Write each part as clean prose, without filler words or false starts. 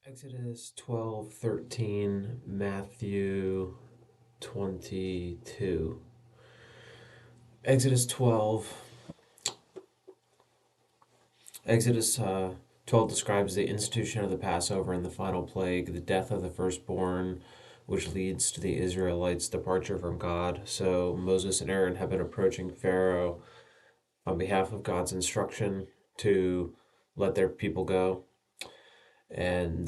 Exodus 12:13, Matthew 22. Exodus 12. Exodus 12 describes the institution of the Passover and the final plague, the death of the firstborn, which leads to the Israelites' departure from God. So Moses and Aaron have been approaching Pharaoh on behalf of God's instruction to let their people go. And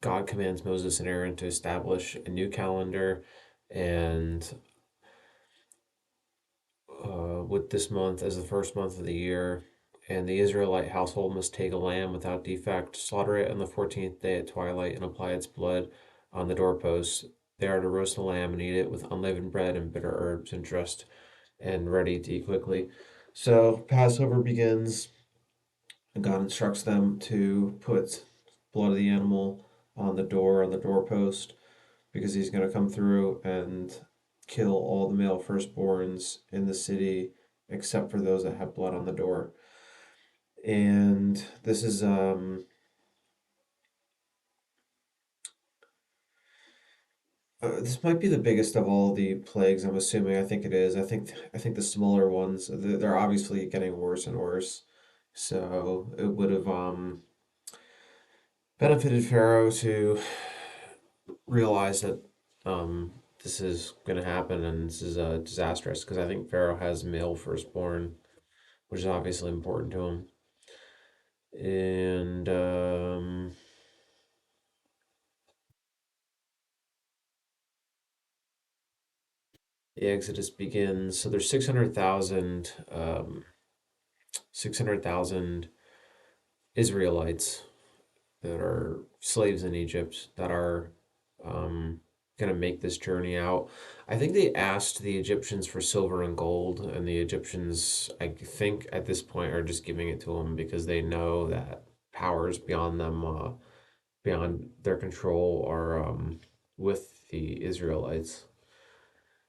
God commands Moses and Aaron to establish a new calendar, and with this month as the first month of the year. And the Israelite household must take a lamb without defect, slaughter it on the 14th day at twilight, and apply its blood on the doorposts. They are to roast the lamb and eat it with unleavened bread and bitter herbs, and dressed and ready to eat quickly. So Passover begins, and God instructs them to put blood of the animal on the doorpost, because he's going to come through and kill all the male firstborns in the city except for those that have blood on the door. And this might be the biggest of all the plagues. I'm assuming. I think it is. I think the smaller ones, they're obviously getting worse and worse. So it would have benefited Pharaoh to realize that this is going to happen, and this is disastrous, because I think Pharaoh has male firstborn, which is obviously important to him. And the Exodus begins. So there's 600,000 Israelites that are slaves in Egypt that are going to make this journey out. I think they asked the Egyptians for silver and gold, and the Egyptians, I think, at this point are just giving it to them because they know that powers beyond them, beyond their control, are with the Israelites.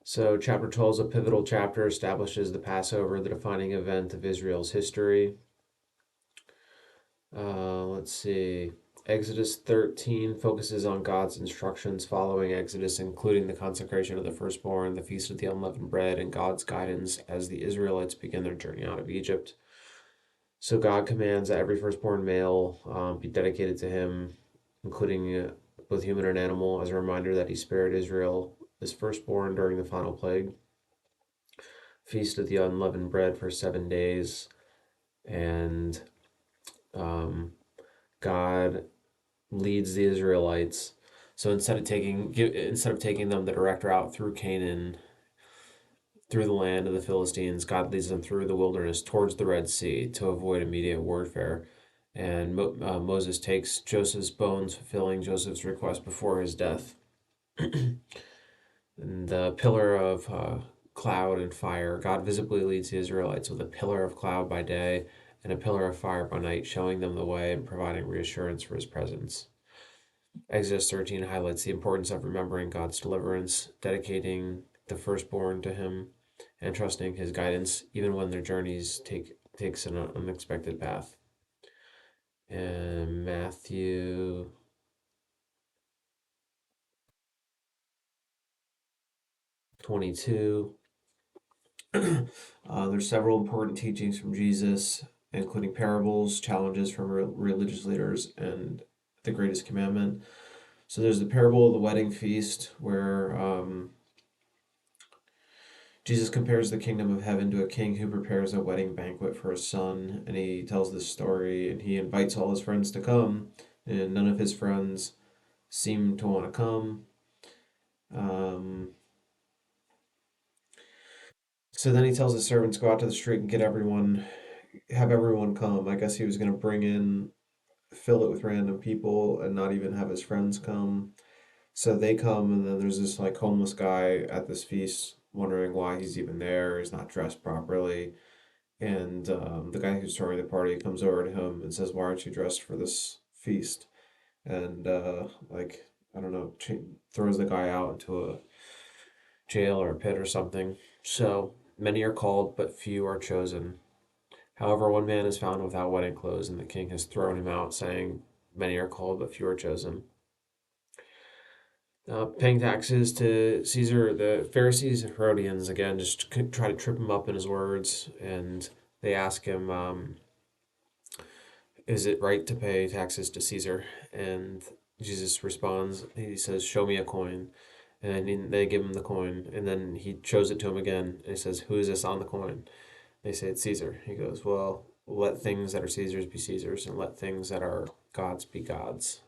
So, chapter 12 is a pivotal chapter, establishes the Passover, the defining event of Israel's history. Let's see. Exodus 13 focuses on God's instructions following Exodus, including the consecration of the firstborn, the feast of the unleavened bread, and God's guidance as the Israelites begin their journey out of Egypt. So God commands that every firstborn male be dedicated to Him, including both human and animal, as a reminder that He spared Israel, His firstborn, during the final plague. Feast of the unleavened bread for 7 days, and um, God leads the Israelites. So instead of taking them the direct route through Canaan, through the land of the Philistines, God leads them through the wilderness towards the Red Sea to avoid immediate warfare. And Moses takes Joseph's bones, fulfilling Joseph's request before his death. And the pillar of cloud and fire, God visibly leads the Israelites with a pillar of cloud by day and a pillar of fire by night, showing them the way and providing reassurance for his presence. Exodus 13 highlights the importance of remembering God's deliverance, dedicating the firstborn to Him, and trusting His guidance even when their journeys takes an unexpected path. And Matthew 22. There's several important teachings from Jesus, including parables, challenges from religious leaders, and the greatest commandment. So there's the parable of the wedding feast, where Jesus compares the kingdom of heaven to a king who prepares a wedding banquet for his son, and he tells this story, and he invites all his friends to come, and none of his friends seem to want to come. Um, so then he tells his servants, go out to the street and have everyone come. I guess he was going to fill it with random people and not even have his friends come. So they come, and then there's this like homeless guy at this feast wondering why he's even there. He's not dressed properly. And the guy who's throwing the party comes over to him and says, "Why aren't you dressed for this feast?" And I don't know, throws the guy out into a jail or a pit or something. So many are called, but few are chosen. However, one man is found without wedding clothes, and the king has thrown him out, saying, many are called, but few are chosen. Paying taxes to Caesar, the Pharisees and Herodians, again, just try to trip him up in his words. And they ask him, is it right to pay taxes to Caesar? And Jesus responds, he says, show me a coin. And they give him the coin. And then he shows it to him again. And he says, who is this on the coin? They say, it's Caesar. He goes, well, let things that are Caesar's be Caesar's, and let things that are God's be God's.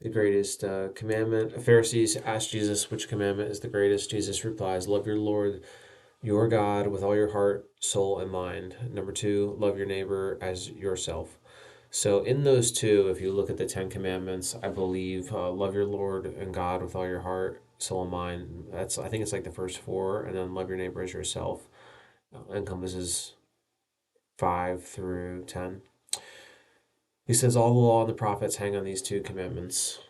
The greatest commandment. Pharisees ask Jesus which commandment is the greatest. Jesus replies, love your Lord your God with all your heart, soul, and mind. Number two, love your neighbor as yourself. So, in those two, if you look at the Ten Commandments, I believe love your Lord and God with all your heart, soul, and mind. I think it's like the first four, and then love your neighbor as yourself encompasses 5 through 10. He says all the law and the prophets hang on these two commandments.